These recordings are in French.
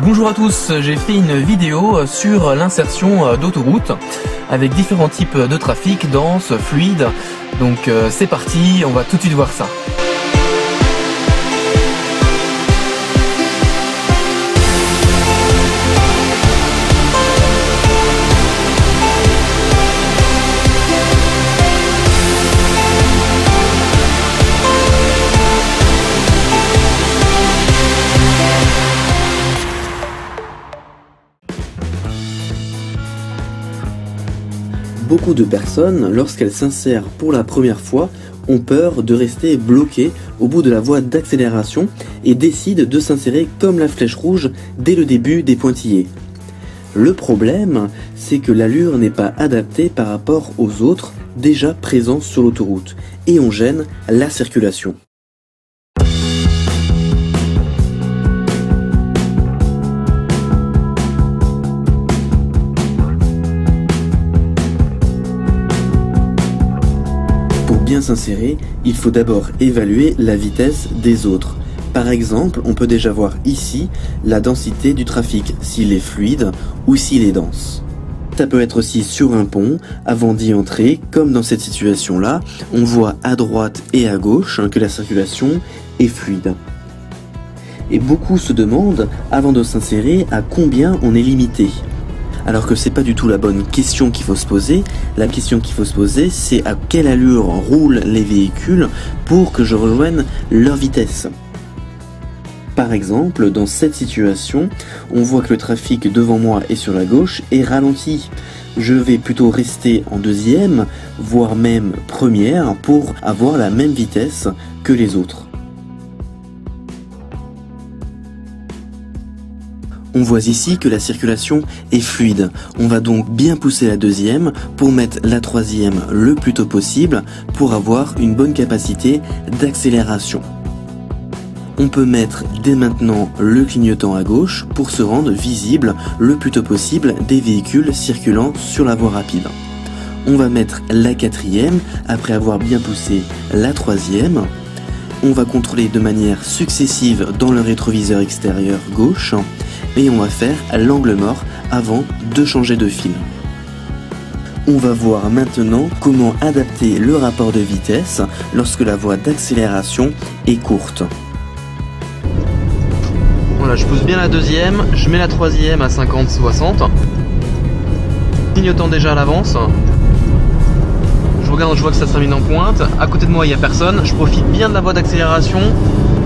Bonjour à tous, j'ai fait une vidéo sur l'insertion d'autoroute avec différents types de trafic, dense, fluide. Donc c'est parti, on va tout de suite voir ça. Beaucoup de personnes, lorsqu'elles s'insèrent pour la première fois, ont peur de rester bloquées au bout de la voie d'accélération et décident de s'insérer comme la flèche rouge dès le début des pointillés. Le problème, c'est que l'allure n'est pas adaptée par rapport aux autres déjà présents sur l'autoroute et on gêne la circulation. Pour bien s'insérer, il faut d'abord évaluer la vitesse des autres. Par exemple, on peut déjà voir ici la densité du trafic, s'il est fluide ou s'il est dense. Ça peut être aussi sur un pont, avant d'y entrer, comme dans cette situation-là, on voit à droite et à gauche que la circulation est fluide. Et beaucoup se demandent, avant de s'insérer, à combien on est limité. Alors que c'est pas du tout la bonne question qu'il faut se poser. La question qu'il faut se poser, c'est à quelle allure roulent les véhicules pour que je rejoigne leur vitesse. Par exemple, dans cette situation, on voit que le trafic devant moi et sur la gauche est ralenti. Je vais plutôt rester en deuxième, voire même première, pour avoir la même vitesse que les autres. On voit ici que la circulation est fluide. On va donc bien pousser la deuxième pour mettre la troisième le plus tôt possible pour avoir une bonne capacité d'accélération. On peut mettre dès maintenant le clignotant à gauche pour se rendre visible le plus tôt possible des véhicules circulant sur la voie rapide. On va mettre la quatrième après avoir bien poussé la troisième. On va contrôler de manière successive dans le rétroviseur extérieur gauche et on va faire l'angle mort avant de changer de fil. On va voir maintenant comment adapter le rapport de vitesse lorsque la voie d'accélération est courte. Voilà, je pousse bien la deuxième, je mets la troisième à 50-60. Clignotant déjà à l'avance. Je regarde, je vois que ça se termine en pointe. À côté de moi, il n'y a personne. Je profite bien de la voie d'accélération,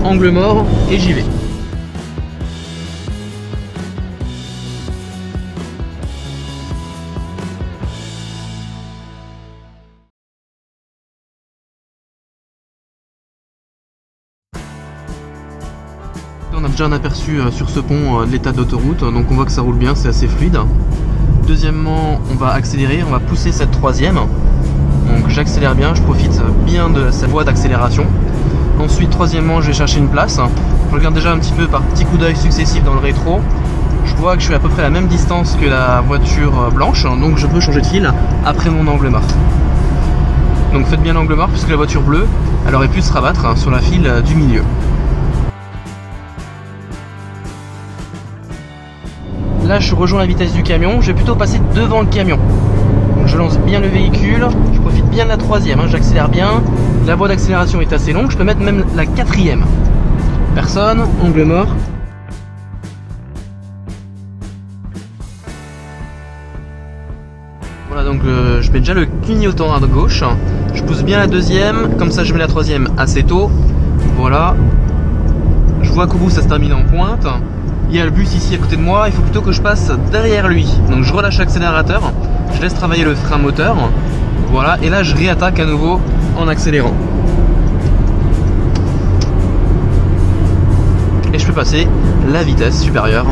angle mort, et j'y vais. On a déjà un aperçu sur ce pont de l'état d'autoroute, donc on voit que ça roule bien, c'est assez fluide. Deuxièmement, on va accélérer, on va pousser cette troisième. Donc j'accélère bien, je profite bien de cette voie d'accélération. Ensuite, troisièmement, je vais chercher une place. Je regarde déjà un petit peu par petits coups d'œil successifs dans le rétro. Je vois que je suis à peu près à la même distance que la voiture blanche, donc je peux changer de fil après mon angle mort. Donc faites bien l'angle mort puisque la voiture bleue, elle aurait pu se rabattre sur la file du milieu. Là, je rejoins la vitesse du camion, je vais plutôt passer devant le camion. Donc je lance bien le véhicule, je profite bien de la troisième, j'accélère bien. La voie d'accélération est assez longue, je peux mettre même la quatrième. Personne, angle mort. Voilà, donc je mets déjà le clignotant à gauche. Je pousse bien la deuxième, comme ça je mets la troisième assez tôt. Voilà. Je vois qu'au bout ça se termine en pointe. Il y a le bus ici à côté de moi, il faut plutôt que je passe derrière lui. Donc je relâche l'accélérateur, je laisse travailler le frein moteur. Voilà, et là je réattaque à nouveau en accélérant. Et je peux passer la vitesse supérieure.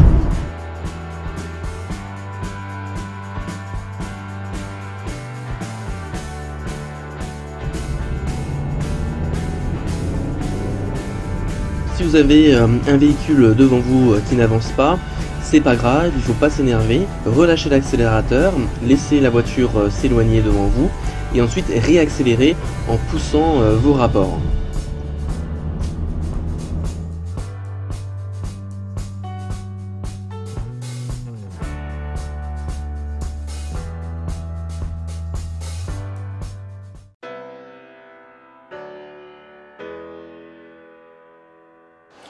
Si vous avez un véhicule devant vous qui n'avance pas, c'est pas grave, il faut pas s'énerver, relâchez l'accélérateur, laissez la voiture s'éloigner devant vous et ensuite réaccélérer en poussant vos rapports.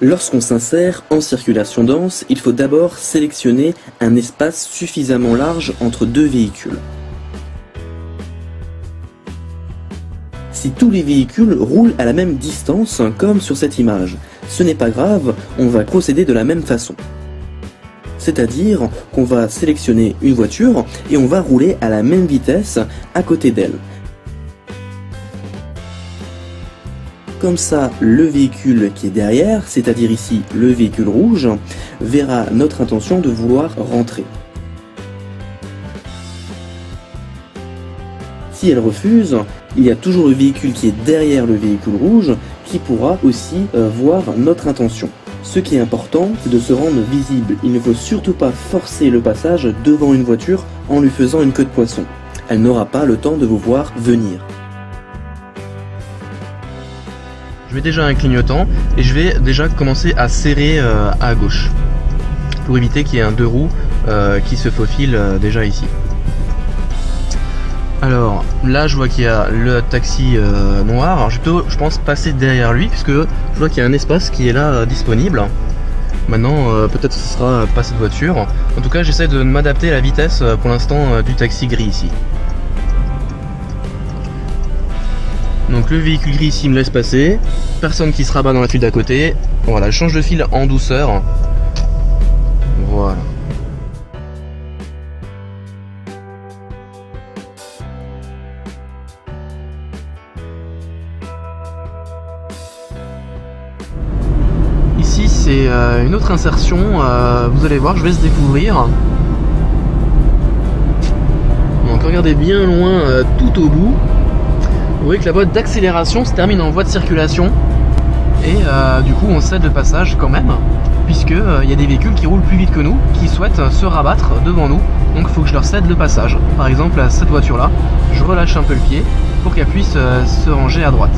Lorsqu'on s'insère en circulation dense, il faut d'abord sélectionner un espace suffisamment large entre deux véhicules. Si tous les véhicules roulent à la même distance, comme sur cette image, ce n'est pas grave, on va procéder de la même façon. C'est-à-dire qu'on va sélectionner une voiture et on va rouler à la même vitesse à côté d'elle. Comme ça, le véhicule qui est derrière, c'est-à-dire ici le véhicule rouge, verra notre intention de vouloir rentrer. Si elle refuse, il y a toujours le véhicule qui est derrière le véhicule rouge qui pourra aussi voir notre intention. Ce qui est important, c'est de se rendre visible. Il ne faut surtout pas forcer le passage devant une voiture en lui faisant une queue de poisson. Elle n'aura pas le temps de vous voir venir. Je vais déjà un clignotant et je vais déjà commencer à serrer à gauche pour éviter qu'il y ait un deux roues qui se faufile déjà ici. Alors là je vois qu'il y a le taxi noir. Alors je vais plutôt, je pense, passer derrière lui puisque je vois qu'il y a un espace qui est là disponible. Maintenant peut-être ce sera pas cette voiture. En tout cas j'essaie de m'adapter à la vitesse pour l'instant du taxi gris ici. Donc le véhicule gris ici me laisse passer, personne qui se rabat dans la file d'à côté. Voilà, je change de fil en douceur. Voilà. Ici c'est une autre insertion, vous allez voir, je vais se découvrir. Donc regardez bien loin tout au bout. Vous voyez que la voie d'accélération se termine en voie de circulation et du coup on cède le passage quand même puisque il y a des véhicules qui roulent plus vite que nous qui souhaitent se rabattre devant nous, donc il faut que je leur cède le passage. Par exemple à cette voiture là, je relâche un peu le pied pour qu'elle puisse se ranger à droite.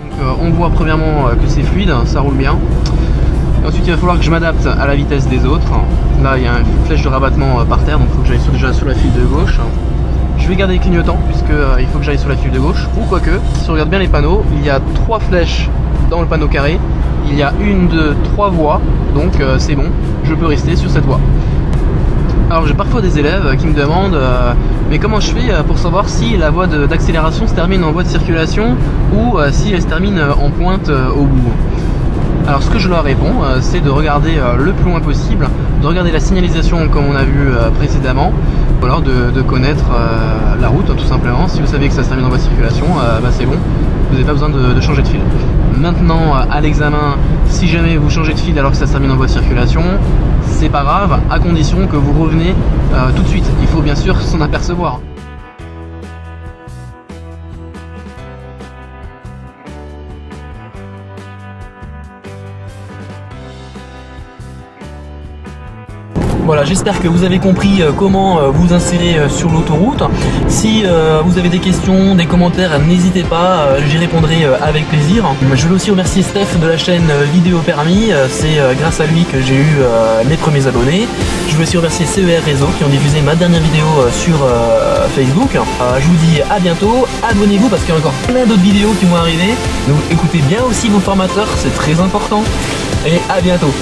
Donc on voit premièrement que c'est fluide, ça roule bien. Ensuite il va falloir que je m'adapte à la vitesse des autres. Là il y a une flèche de rabattement par terre, donc il faut que j'aille déjà sur la file de gauche. Je vais garder les clignotants puisque il faut que j'aille sur la file de gauche. Ou quoique, si on regarde bien les panneaux, il y a 3 flèches dans le panneau carré. Il y a 1, 2, 3 voies, donc c'est bon, je peux rester sur cette voie. Alors j'ai parfois des élèves qui me demandent mais comment je fais pour savoir si la voie d'accélération se termine en voie de circulation ou si elle se termine en pointe au bout. Alors ce que je leur réponds, c'est de regarder le plus loin possible, de regarder la signalisation comme on a vu précédemment, ou alors de connaître la route tout simplement. Si vous savez que ça se termine en voie de circulation, bah c'est bon, vous n'avez pas besoin de changer de fil. Maintenant à l'examen, si jamais vous changez de fil alors que ça se termine en voie de circulation, c'est pas grave, à condition que vous revenez tout de suite. Il faut bien sûr s'en apercevoir. Voilà, j'espère que vous avez compris comment vous insérer sur l'autoroute. Si vous avez des questions, des commentaires, n'hésitez pas, j'y répondrai avec plaisir. Je veux aussi remercier Steph de la chaîne Vidéo Permis, c'est grâce à lui que j'ai eu mes premiers abonnés. Je veux aussi remercier CER Réseau qui ont diffusé ma dernière vidéo sur Facebook. Je vous dis à bientôt, abonnez-vous parce qu'il y a encore plein d'autres vidéos qui vont arriver. Donc écoutez bien aussi vos formateurs, c'est très important. Et à bientôt.